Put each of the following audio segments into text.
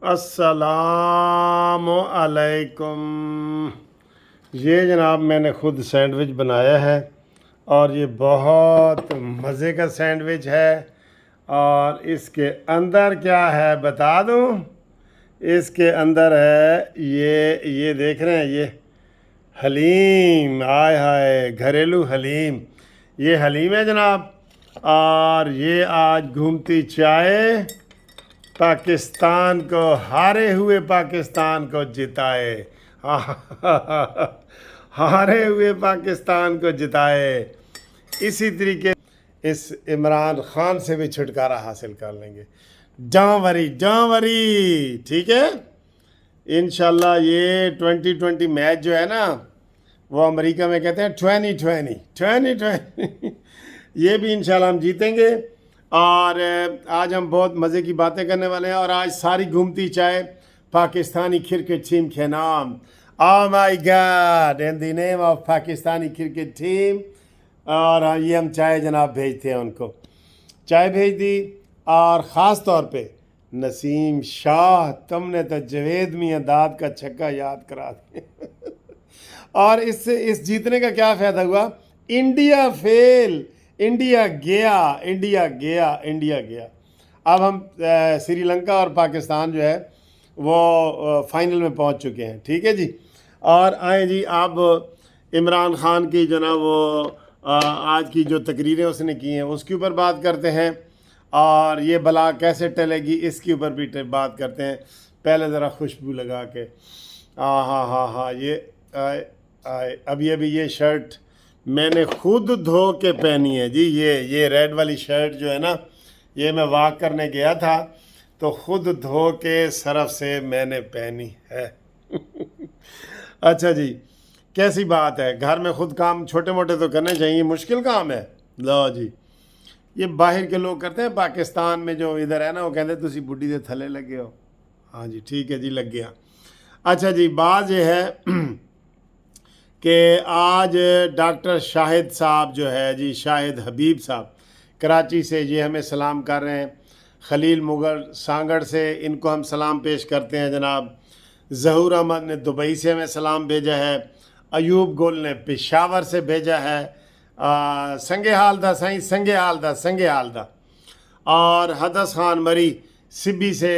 السلام علیکم۔ یہ جناب میں نے خود سینڈوچ بنایا ہے اور یہ بہت مزے کا سینڈوچ ہے۔ اور اس کے اندر کیا ہے بتا دوں؟ اس کے اندر ہے یہ دیکھ رہے ہیں، یہ حلیم، آئے ہائے گھریلو حلیم، یہ حلیم ہے جناب۔ اور یہ آج گھومتی چائے پاکستان کو، ہارے ہوئے پاکستان کو جتائے، ہارے ہوئے پاکستان کو جتائے۔ اسی طریقے اس عمران خان سے بھی چھٹکارا حاصل کر لیں گے۔ ڈونٹ وری، ٹھیک ہے؟ انشاءاللہ یہ 2020 میچ جو ہے نا، وہ امریکہ میں کہتے ہیں 2020 یہ بھی انشاءاللہ ہم جیتیں گے۔ اور آج ہم بہت مزے کی باتیں کرنے والے ہیں، اور آج ساری گھومتی چائے پاکستانی کرکٹ ٹیم کے نام، oh my God, in the name of Pakistani cricket team. اور یہ ہم چائے جناب بھیجتے ہیں، ان کو چائے بھیج دی۔ اور خاص طور پہ نسیم شاہ، تم نے تو جوید میاں داد کا چھکا یاد کرا دیا۔ اور اس سے اس جیتنے کا کیا فائدہ ہوا؟ انڈیا فیل، انڈیا گیا۔ اب ہم سری لنکا اور پاکستان جو ہے وہ فائنل میں پہنچ چکے ہیں، ٹھیک ہے جی۔ اور آئیں جی، اب عمران خان کی جو نا وہ آج کی جو تقریریں اس نے کی ہیں اس کے اوپر بات کرتے ہیں، اور یہ بلا کیسے ٹلے گی اس کے اوپر بھی بات کرتے ہیں۔ پہلے ذرا خوشبو لگا کے، ہاں یہ ابھی یہ شرٹ میں نے خود دھو کے پہنی ہے جی۔ یہ ریڈ والی شرٹ جو ہے نا، یہ میں واک کرنے گیا تھا تو خود دھو کے سرف سے میں نے پہنی ہے۔ اچھا جی، کیسی بات ہے، گھر میں خود کام چھوٹے موٹے تو کرنے چاہیے، مشکل کام ہے۔ لو جی، یہ باہر کے لوگ کرتے ہیں، پاکستان میں جو ادھر ہے نا وہ کہتے ہیں تسی بڈھی دے تھلے لگے ہو۔ ہاں جی ٹھیک ہے جی، لگ گیا۔ اچھا جی، بات یہ ہے کہ آج ڈاکٹر شاہد صاحب جو ہے جی، شاہد حبیب صاحب کراچی سے یہ ہمیں سلام کر رہے ہیں۔ خلیل مغل سانگڑ سے ان کو ہم سلام پیش کرتے ہیں جناب۔ ظہور احمد نے دبئی سے ہمیں سلام بھیجا ہے۔ ایوب گل نے پشاور سے بھیجا ہے۔ سنگے حال دا۔ اور حدث خان مری سبی سے۔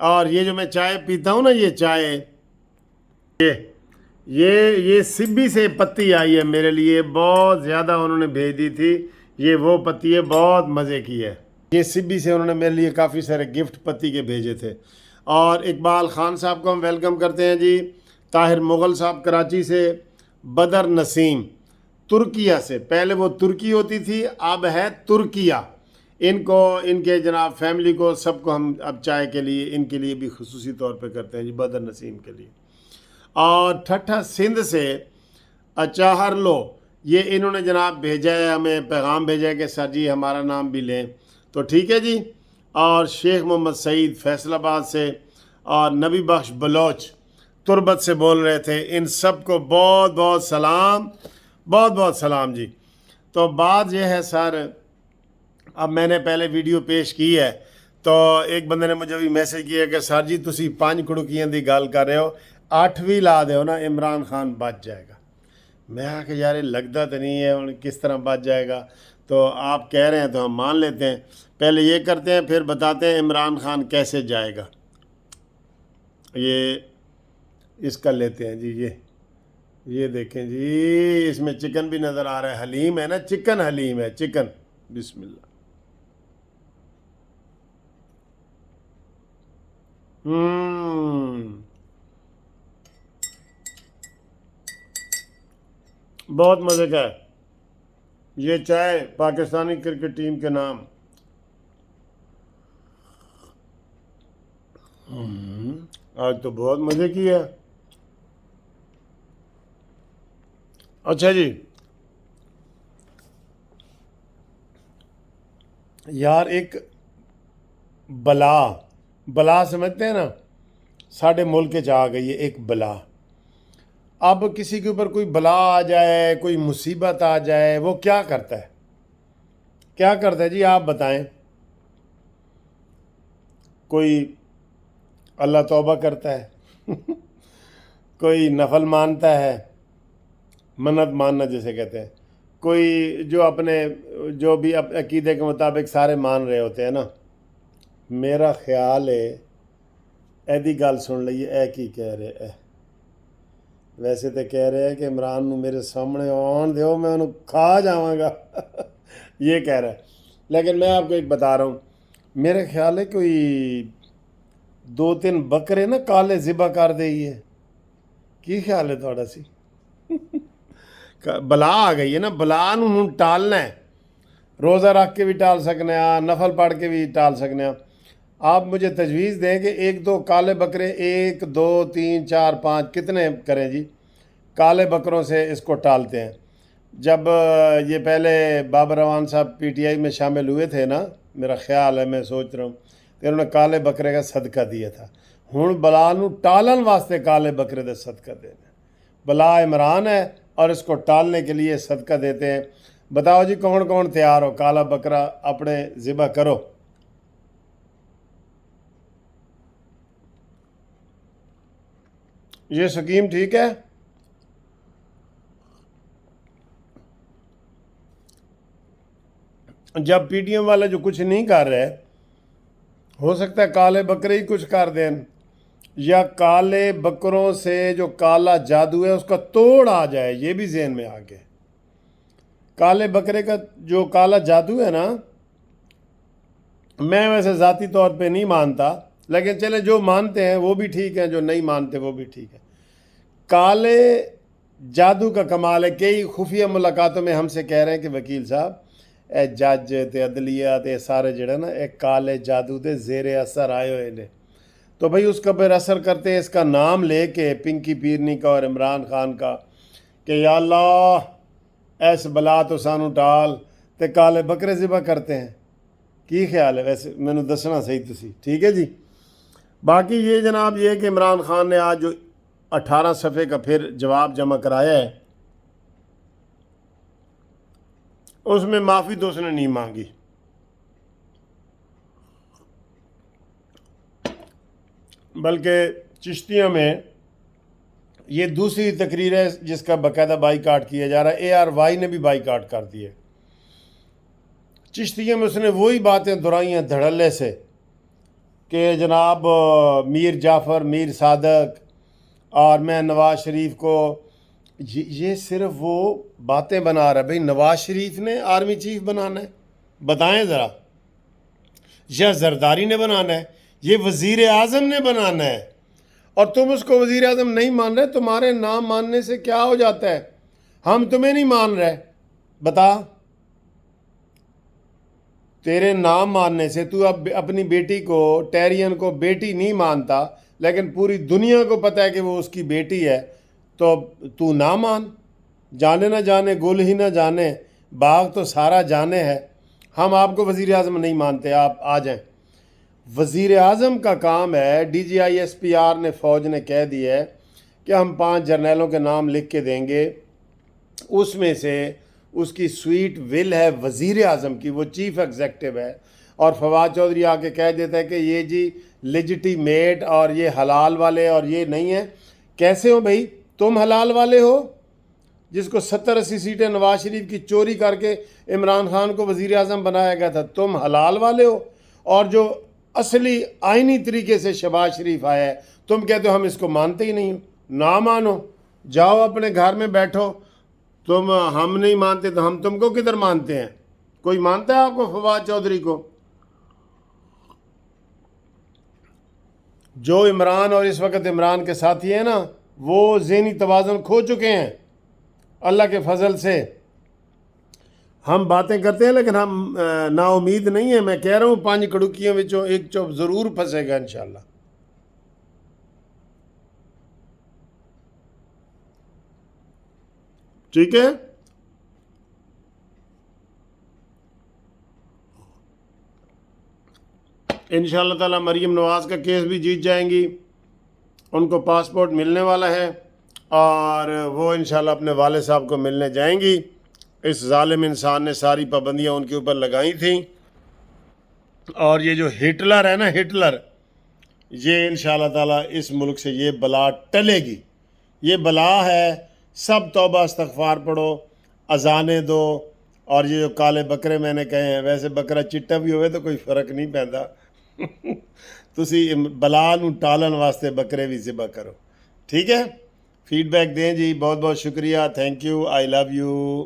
اور یہ جو میں چائے پیتا ہوں نا، یہ چائے یہ سبی سے پتی آئی ہے میرے لیے، بہت زیادہ انہوں نے بھیج دی تھی۔ یہ وہ پتی ہے، بہت مزے کی ہے۔ یہ سبی سے انہوں نے میرے لیے کافی سارے گفٹ پتی کے بھیجے تھے۔ اور اقبال خان صاحب کو ہم ویلکم کرتے ہیں جی۔ طاہر مغل صاحب کراچی سے۔ بدر نسیم ترکیہ سے، پہلے وہ ترکی ہوتی تھی، اب ہے ترکیہ۔ ان کے جناب فیملی کو سب کو ہم اب چائے کے لیے ان کے لیے بھی خصوصی طور پہ کرتے ہیں جی، بدر نسیم کے لیے۔ اور ٹھٹھا سندھ سے اچاہر لو، یہ انہوں نے جناب بھیجا ہے، ہمیں پیغام بھیجا ہے کہ سر جی ہمارا نام بھی لیں، تو ٹھیک ہے جی۔ اور شیخ محمد سعید فیصل آباد سے، اور نبی بخش بلوچ تربت سے بول رہے تھے، ان سب کو بہت بہت سلام جی۔ تو بات یہ ہے سر، اب میں نے پہلے ویڈیو پیش کی ہے تو ایک بندے نے مجھے بھی میسج کیا کہ سر جی تسی 5 کڑکیاں دی گل کر رہے ہو، 8ویں لا دے ہو نا عمران خان بچ جائے گا۔ میں کہ یار لگتا تو نہیں ہے کس طرح بچ جائے گا، تو آپ کہہ رہے ہیں تو ہم مان لیتے ہیں۔ پہلے یہ کرتے ہیں پھر بتاتے ہیں عمران خان کیسے جائے گا۔ یہ اس کا لیتے ہیں جی، یہ دیکھیں جی، اس میں چکن بھی نظر آ رہا ہے، حلیم ہے نا، چکن حلیم ہے، چکن۔ بسم اللہ۔ بہت مزے کا ہے یہ چائے پاکستانی کرکٹ ٹیم کے نام۔ آج تو بہت مزے کی ہے۔ اچھا جی، یار ایک بلا سمجھتے ہیں نا، ساڑھے ملک آ گئی ہے ایک بلا۔ اب کسی کے اوپر کوئی بلا آ جائے، کوئی مصیبت آ جائے، وہ کیا کرتا ہے جی، آپ بتائیں۔ کوئی اللہ توبہ کرتا ہے کوئی نفل مانتا ہے، منت ماننا جسے کہتے ہیں، کوئی جو بھی اپنے عقیدے کے مطابق سارے مان رہے ہوتے ہیں نا. میرا خیال ہے ایدی گل سن لئیے، اے کی کہہ رہے ویسے تو کہہ رہے ہیں کہ عمران نو میرے سامنے آن دیو میں انہوں کھا جاواں گا یہ کہہ رہا ہے. لیکن میں آپ کو ایک بتا رہا ہوں، میرے خیال ہے کوئی 2-3 بکرے نا کالے ذبح کر دئیے. کی خیال ہے تھوڑا سی بلا آ گئی ہے نا، بلا نو ٹالنا ہے. روزہ رکھ کے بھی ٹال سکنے ہیں، نفل پڑھ کے بھی ٹال سکنے ہیں. آپ مجھے تجویز دیں کہ 1-2 کالے بکرے، 1 2 3 4 5 کتنے کریں جی کالے بکروں سے اس کو ٹالتے ہیں. جب یہ پہلے بابر روان صاحب پی ٹی آئی میں شامل ہوئے تھے نا، میرا خیال ہے، میں سوچ رہا ہوں کہ انہوں نے کالے بکرے کا صدقہ دیا تھا. ہوں بلا نو ٹالن واسطے کالے بکرے کا صدقہ دینا. بلا عمران ہے اور اس کو ٹالنے کے لیے صدقہ دیتے ہیں. بتاؤ جی کون کون تیار ہو؟ کالا بکرا اپنے ذبح کرو. یہ سکیم ٹھیک ہے؟ جب پی ٹی ایم والے جو کچھ نہیں کر رہے، ہو سکتا ہے کالے بکرے ہی کچھ کر دیں، یا کالے بکروں سے جو کالا جادو ہے اس کا توڑ آ جائے. یہ بھی ذہن میں آ گیا. کالے بکرے کا جو کالا جادو ہے نا، میں ویسے ذاتی طور پہ نہیں مانتا، لیکن چلے جو مانتے ہیں وہ بھی ٹھیک ہے، جو نہیں مانتے وہ بھی ٹھیک ہے. کالے جادو کا کمال ہے. کئی خفیہ ملاقاتوں میں ہم سے کہہ رہے ہیں کہ وکیل صاحب اے جج تے عدلیہ تے سارے جڑے نا ایک کالے جادو دے زیر اثر آئے ہوئے نے. تو بھئی اس کا پھر اثر کرتے ہیں اس کا نام لے کے پنکی پیرنی کا اور عمران خان کا کہ یا اللہ ایس بلا تو سانو ٹال، تے کالے بکرے ذبح کرتے ہیں. کی خیال ہے؟ ویسے میں نے دسنا صحیح تسی. ٹھیک ہے جی. باقی یہ جناب یہ کہ عمران خان نے آج جو 18 صفحے کا پھر جواب جمع کرایا ہے، اس میں معافی تو اس نے نہیں مانگی. بلکہ چشتیوں میں یہ دوسری تقریر ہے جس کا باقاعدہ بائی کاٹ کیا جا رہا ہے. ARY نے بھی بائی کاٹ کر دی ہے. چشتیوں میں اس نے وہی باتیں دہرائی ہیں دھڑلے سے کہ جناب میر جعفر، میر صادق اور میں نواز شریف کو، یہ صرف وہ باتیں بنا رہا ہے. بھئی نواز شریف نے آرمی چیف بنانا ہے؟ بتائیں ذرا. یا زرداری نے بنانا ہے؟ یہ وزیر اعظم نے بنانا ہے، اور تم اس کو وزیر اعظم نہیں مان رہے. تمہارے نام ماننے سے کیا ہو جاتا ہے؟ ہم تمہیں نہیں مان رہے. بتا، تیرے نام ماننے سے تو اب اپنی بیٹی کو، ٹیرین کو بیٹی نہیں مانتا، لیکن پوری دنیا کو پتہ ہے کہ وہ اس کی بیٹی ہے. تو نہ مان. جانے نہ جانے گل ہی نہ جانے، باغ تو سارا جانے ہے. ہم آپ کو وزیر اعظم نہیں مانتے، آپ آ جائیں. وزیر اعظم کا کام ہے، DGI SPR نے، فوج نے کہہ دی ہے کہ ہم 5 جرنیلوں کے نام لکھ کے دیں گے. اس میں سے اس کی سویٹ ول ہے وزیر اعظم کی، وہ چیف ایگزیکٹو ہے، اور فواد چودھری آ کے کہہ دیتا ہے کہ یہ جی لیجیٹیمیٹ اور یہ حلال والے اور یہ نہیں ہیں. کیسے ہو بھائی؟ تم حلال والے ہو جس کو 70-80 سیٹیں نواز شریف کی چوری کر کے عمران خان کو وزیر اعظم بنایا گیا تھا. تم حلال والے ہو، اور جو اصلی آئینی طریقے سے شہباز شریف آیا ہے تم کہتے ہو ہم اس کو مانتے ہی نہیں ہو. نہ مانو، جاؤ اپنے گھر میں بیٹھو. تم ہم نہیں مانتے تو ہم تم کو کدھر مانتے ہیں؟ کوئی مانتا ہے آپ کو فواد چودھری کو؟ جو عمران اور اس وقت عمران کے ساتھی ہیں نا، وہ ذہنی توازن کھو چکے ہیں اللہ کے فضل سے. ہم باتیں کرتے ہیں لیکن ہم نا امید نہیں ہیں. میں کہہ رہا ہوں 5 کڑکیوں وچوں ایک چوب ضرور پھنسے گا انشاءاللہ. ٹھیک ہے. انشاءاللہ تعالی مریم نواز کا کیس بھی جیت جائیں گی. ان کو پاسپورٹ ملنے والا ہے اور وہ انشاءاللہ اپنے والد صاحب کو ملنے جائیں گی. اس ظالم انسان نے ساری پابندیاں ان کے اوپر لگائی تھیں. اور یہ جو ہٹلر ہے نا، ہٹلر، یہ انشاءاللہ تعالیٰ اس ملک سے یہ بلا ٹلے گی. یہ بلا ہے. سب توبہ استغفار پڑھو، اذانیں دو، اور یہ جو کالے بکرے میں نے کہے ہیں، ویسے بکرا چٹا بھی ہوئے تو کوئی فرق نہیں پیندا. تسی بلا نو ٹالن واسطے بکرے بھی ذبح کرو. ٹھیک ہے، فیڈ بیک دیں جی. بہت بہت شکریہ. Thank you. I love you.